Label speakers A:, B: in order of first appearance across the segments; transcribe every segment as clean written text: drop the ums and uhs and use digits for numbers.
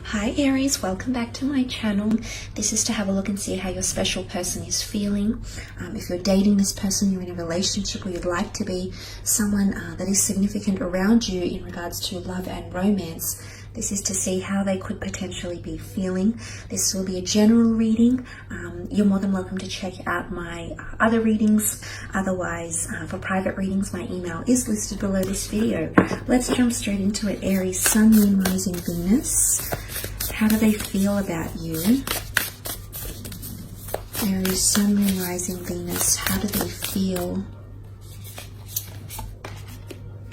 A: Hi Aries, welcome back to my channel. This is to have a look and see how your special person is feeling. If you're dating this person, you're in a relationship, or you'd like to be someone that is significant around you in regards to love and romance. This is to see how they could potentially be feeling. This will be a general reading. You're more than welcome to check out my other readings. Otherwise, for private readings, my email is listed below this video. Let's jump straight into it. Aries, Sun, Moon, Rising, Venus. How do they feel about you? Aries, Sun, Moon, Rising, Venus. How do they feel?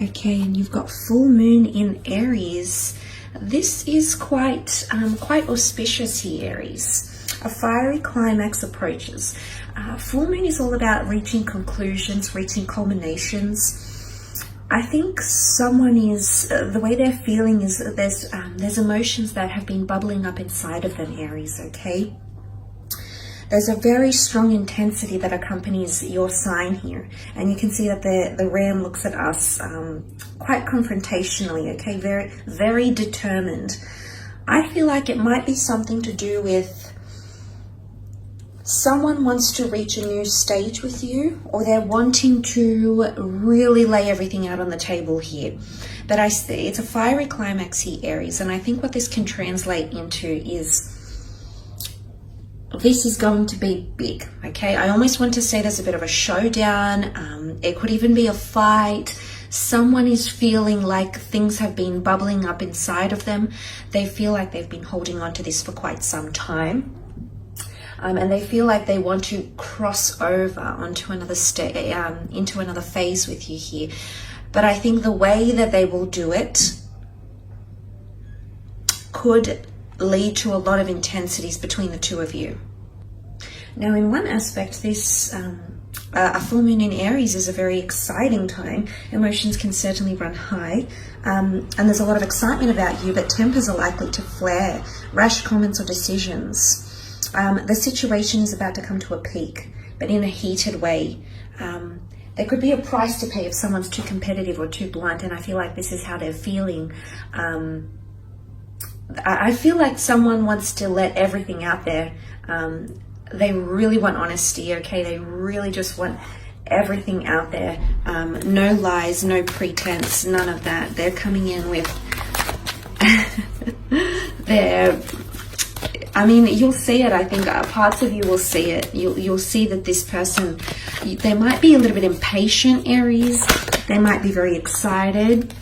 A: Okay, and you've got full moon in Aries. This is quite auspicious here, Aries. A fiery climax approaches. Full moon is all about reaching conclusions, reaching culminations. I think someone is, the way they're feeling is there's emotions that have been bubbling up inside of them, Aries, okay? There's a very strong intensity that accompanies your sign here. And you can see that the ram looks at us quite confrontationally, okay? Very, very determined. I feel like it might be something to do with someone wants to reach a new stage with you, or they're wanting to really lay everything out on the table here. But it's a fiery climax here, Aries. And I think what this can translate into is this is going to be big, okay? I almost want to say there's a bit of a showdown. It could even be a fight. Someone is feeling like things have been bubbling up inside of them. They feel like they've been holding on to this for quite some time. And they feel like they want to cross over onto another into another phase with you here. But I think the way that they will do it could lead to a lot of intensities between the two of you. Now, in one aspect, this a full moon in Aries is a very exciting time. Emotions can certainly run high, and there's a lot of excitement about you, but tempers are likely to flare. Rash comments or decisions. The situation is about to come to a peak, but in a heated way. There could be a price to pay if someone's too competitive or too blunt, and I feel like this is how they're feeling. I feel like someone wants to let everything out there. They really want honesty, okay? They really just want everything out there. No lies, no pretense, none of that. They're coming in with I mean, you'll see it. I think parts of you will see it. You'll see that this person, they might be a little bit impatient, Aries. They might be very excited.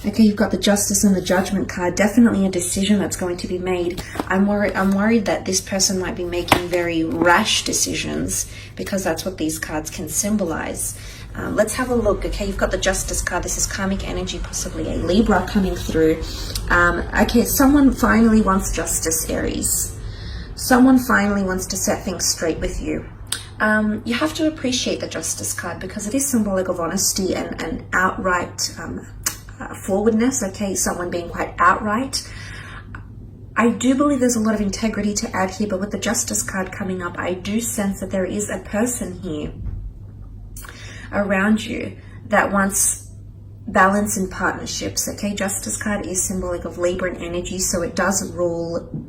A: Okay, you've got the Justice and the Judgment card. Definitely a decision that's going to be made. I'm worried that this person might be making very rash decisions, because that's what these cards can symbolize. Let's have a look. Okay, you've got the Justice card. This is karmic energy, possibly a Libra coming through. Okay, someone finally wants justice, Aries. Someone finally wants to set things straight with you. You have to appreciate the Justice card, because it is symbolic of honesty and outright forwardness, okay? Someone being quite outright. I do believe there's a lot of integrity to add here, but with the Justice card coming up, I do sense that there is a person here around you that wants balance in partnerships, okay? Justice card is symbolic of Libra energy, so it does rule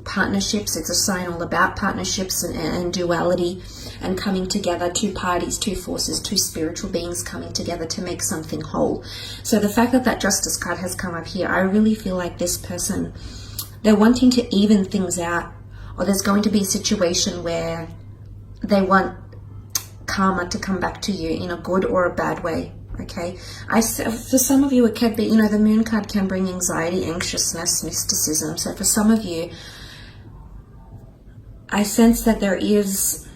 A: partnerships. It's a sign all about partnerships and duality and coming together, two parties, two forces, two spiritual beings coming together to make something whole. So the fact that that Justice card has come up here, I really feel like this person, they're wanting to even things out, or there's going to be a situation where they want karma to come back to you in a good or a bad way. Okay, for some of you it could be, you know, the moon card can bring anxiety, anxiousness, mysticism. So for some of you, I sense that there is,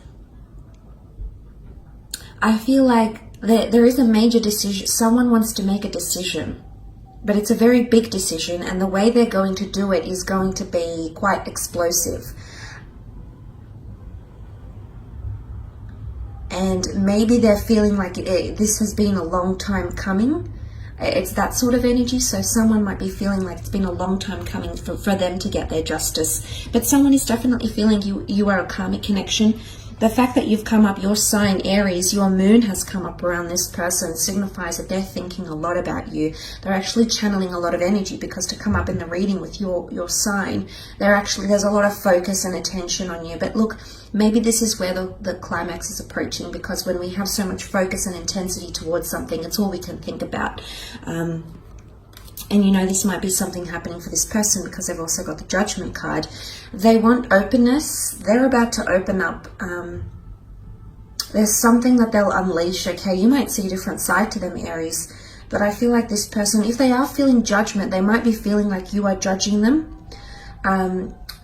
A: I feel like there is a major decision. Someone wants to make a decision, but it's a very big decision, and the way they're going to do it is going to be quite explosive. And maybe they're feeling like this has been a long time coming. It's that sort of energy. So someone might be feeling like it's been a long time coming for them to get their justice. But someone is definitely feeling you are a karmic connection. The fact that you've come up, your sign Aries, your moon has come up around this person signifies that they're thinking a lot about you. They're actually channeling a lot of energy, because to come up in the reading with your sign, there's a lot of focus and attention on you. But look, maybe this is where the climax is approaching, because when we have so much focus and intensity towards something, it's all we can think about. And you know, this might be something happening for this person because they've also got the Judgment card. They want openness. They're about to open up. There's something that they'll unleash, okay? You might see a different side to them, Aries. But I feel like this person, if they are feeling judgment, they might be feeling like you are judging them.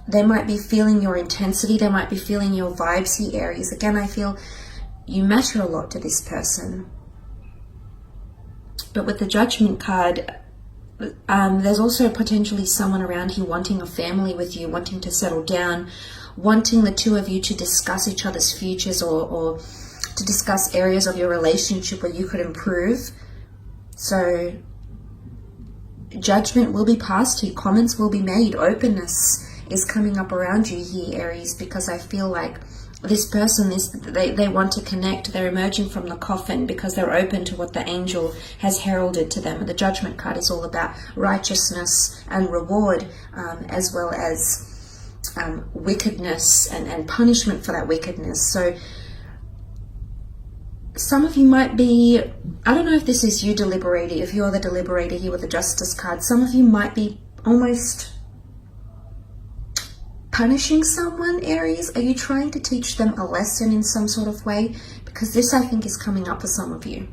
A: They might be feeling your intensity. They might be feeling your vibes here, Aries. Again, I feel you matter a lot to this person. But with the Judgment card, there's also potentially someone around here wanting a family with you, wanting to settle down, wanting the two of you to discuss each other's futures, or to discuss areas of your relationship where you could improve. So judgment will be passed to you, comments will be made, openness is coming up around you here, Aries, because I feel like this person, they want to connect. They're emerging from the coffin because they're open to what the angel has heralded to them. The Judgment card is all about righteousness and reward, as well as wickedness and punishment for that wickedness. So some of you might be, I don't know if this is you deliberating, if you're the deliberator here with the Justice card, some of you might be almost punishing someone, Aries. Are you trying to teach them a lesson in some sort of way? Because this, I think, is coming up for some of you.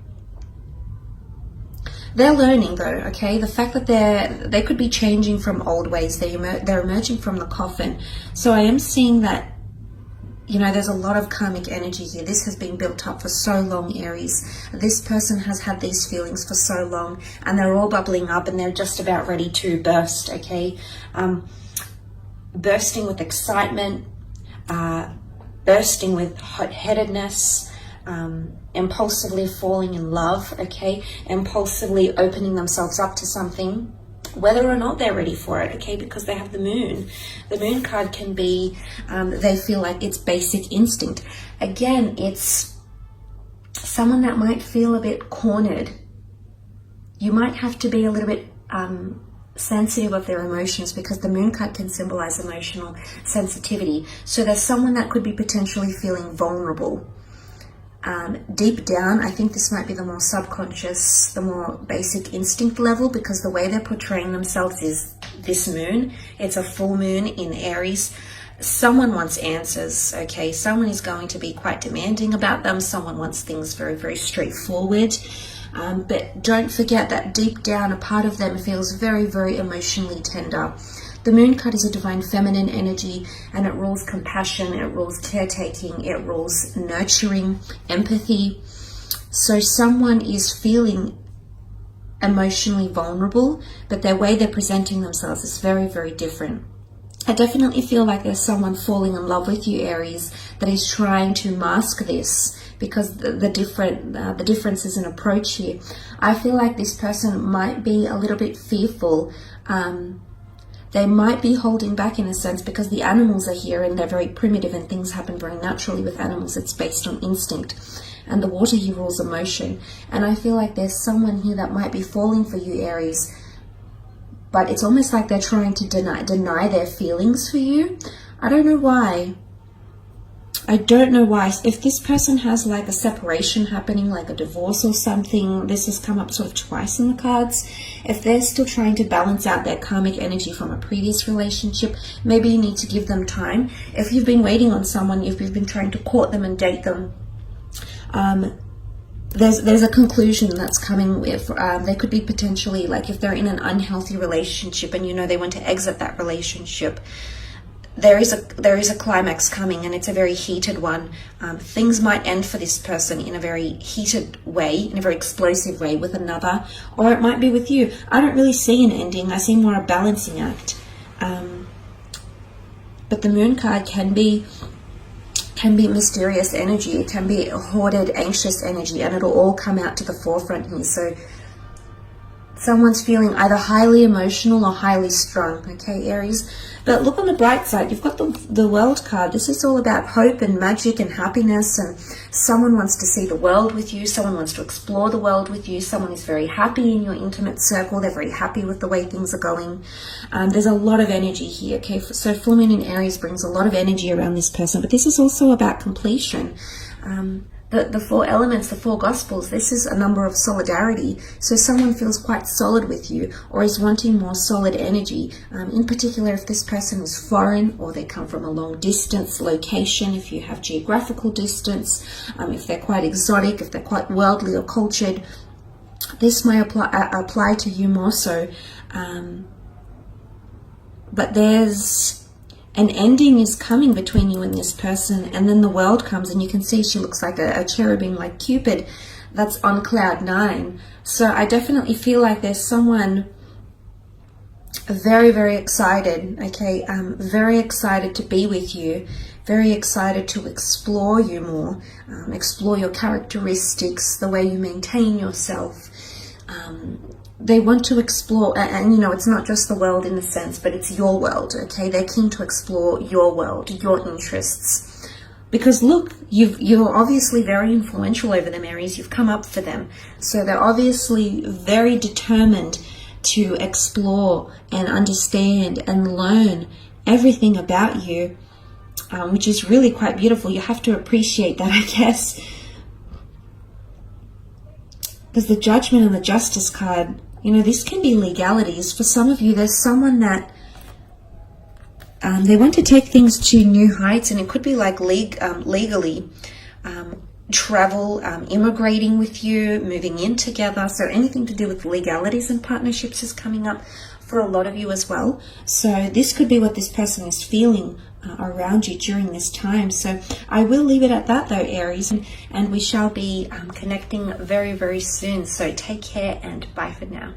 A: They're learning though, okay? The fact that they could be changing from old ways. They're emerging from the coffin. So I am seeing that, you know, there's a lot of karmic energy here. This has been built up for so long, Aries. This person has had these feelings for so long, and they're all bubbling up and they're just about ready to burst, okay? Bursting with excitement, bursting with hot-headedness, impulsively falling in love, okay? Impulsively opening themselves up to something, whether or not they're ready for it, okay? Because they have the moon. The moon card can be, they feel like it's basic instinct. Again, it's someone that might feel a bit cornered. You might have to be a little bit sensitive of their emotions, because the moon card can symbolize emotional sensitivity. So there's someone that could be potentially feeling vulnerable. Deep down, I think this might be the more subconscious, the more basic instinct level, because the way they're portraying themselves is this moon. It's a full moon in Aries. Someone wants answers, okay? Someone is going to be quite demanding about them. Someone wants things very, very straightforward. But don't forget that deep down, a part of them feels very, very emotionally tender. The moon card is a divine feminine energy, and it rules compassion, it rules caretaking, it rules nurturing, empathy. So someone is feeling emotionally vulnerable, but their way they're presenting themselves is very, very different. I definitely feel like there's someone falling in love with you, Aries, that is trying to mask this, because the differences in approach here. I feel like this person might be a little bit fearful. They might be holding back in a sense, because the animals are here and they're very primitive and things happen very naturally with animals. It's based on instinct. And the water here rules emotion. And I feel like there's someone here that might be falling for you, Aries. But it's almost like they're trying to deny their feelings for you. I don't know why. I don't know why. If this person has like a separation happening, like a divorce or something, this has come up sort of twice in the cards. If they're still trying to balance out their karmic energy from a previous relationship, maybe you need to give them time. If you've been waiting on someone, if you've been trying to court them and date them, there's a conclusion that's coming with, they could be potentially, like if they're in an unhealthy relationship and you know they want to exit that relationship, there is a climax coming, and it's a very heated one. Things might end for this person in a very heated way, in a very explosive way with another, or it might be with you. I don't really see an ending. I see more a balancing act. But the moon card can be mysterious energy. It can be hoarded, anxious energy, and it'll all come out to the forefront here. So Someone's feeling either highly emotional or highly strung, okay, Aries? But look on the bright side. You've got the World card. This is all about hope and magic and happiness, and someone wants to see the world with you. Someone wants to explore the world with you. Someone is very happy in your intimate circle. They're very happy with the way things are going. There's a lot of energy here, okay? So full moon in Aries brings a lot of energy around this person, but this is also about completion. The four elements, the four gospels, this is a number of solidarity. So someone feels quite solid with you or is wanting more solid energy. In particular, if this person is foreign or they come from a long distance location, if you have geographical distance, if they're quite exotic, if they're quite worldly or cultured, this may apply to you more so. But there's an ending is coming between you and this person, and then the World comes, and you can see she looks like a cherubim, like Cupid, that's on cloud 9. So I definitely feel like there's someone very, very excited, okay, very excited to be with you, very excited to explore you more, explore your characteristics, the way you maintain yourself. They want to explore, and you know, it's not just the world in a sense, but it's your world, okay? They're keen to explore your world, your interests. Because look, you're obviously very influential over them, Aries. You've come up for them. So they're obviously very determined to explore and understand and learn everything about you, which is really quite beautiful. You have to appreciate that, I guess. Because the Judgment and the Justice card, you know, this can be legalities. For some of you, there's someone that they want to take things to new heights, and it could be like legally travel, immigrating with you, moving in together. So anything to do with legalities and partnerships is coming up for a lot of you as well. So this could be what this person is feeling around you during this time. So I will leave it at that though, Aries, and we shall be connecting very, very soon. So take care and bye for now.